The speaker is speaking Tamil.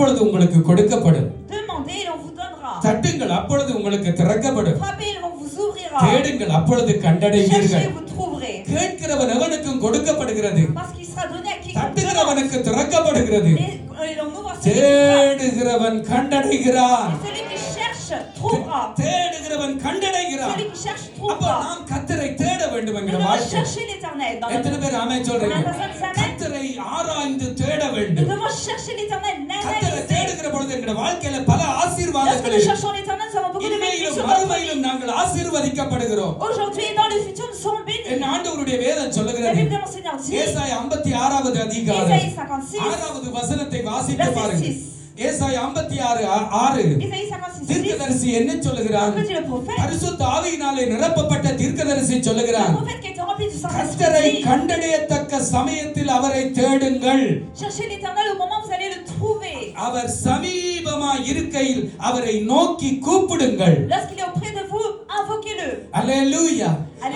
அப்பொழுது உங்களுக்கு கொடுக்கப்படும். Demandez et on vous donnera. தட்டுங்கள் அப்பொழுது உங்களுக்கு திறக்கப்படும். Frappez et on vous ouvrira. தேடுங்கள் அப்பொழுது கண்டடைவீர்கள். Cherchez, vous trouverez. கேட்கிறவன் எவனுக்கும் கொடுக்கப்படுகிறது. Parce qu'il sera donné à qui தட்டுகிறவனுக்கு திறக்கப்படுகிறது. et on ouvre celui qui தேடுகிறவன் கண்டடைகிறான். frappe. Celui qui cherche trouvera. தேடுகிறவன் கண்டடைகிறான். Celui qui cherche அப்ப trouvera. நாம் கர்த்தரை தேட வேண்டும் Nous என்கிற devons வாழ்க்கை. chercher l'éternel dans எத்தனை notre பேர் ஆமென் சொல்றீங்க? Amen. கர்த்தரை ஆராய்ந்து தேட Nous வேண்டும். devons chercher l'éternel, கர்த்தரை l'analyser. தேடுகிற பொழுது என்கிற வாழ்க்கையில பல Lorsque ஆசீர்வாதங்கள் nous cherchons l'éternel, nous avons beaucoup de bénédictions இன்மையிலும் sur notre vie. மறுமையிலும் நாங்கள் ஆசீர்வதிக்கப்படுகிறோம். Aujourd'hui et dans le futur, nous serons bénis. என் ஆண்டவருடைய வேதம் La சொல்லுகிறது. Bible de mon Seigneur dit, ஏசாயா 56வது அதிகாரம் Ésaïe 56, 6வது வசனத்தை வாசித்து verset பாருங்கள். 6. ஏசாயா 56:6 Ésaïe 56, 6. தீர்க்கதரிசி என்ன சொல்லுகிறான்? Que dit le prophète? பரிசுத்த ஆவியினாலே நிரப்பப்பட்ட தீர்க்கதரிசி Le சொல்லுகிறான். prophète qui a été rempli du கர்த்தரை Saint-Esprit dit, கண்டடையத்தக்க சமயத்தில் அவரை தேடுங்கள். cherchez l'éternel au moment où vous allez le trouver. அவர் சமீபமாய் இருக்கையில் அவரை நோக்கி கூப்பிடுங்கள். Lorsqu'il est auprès de vous, invoquez-le. அல்லேலூயா.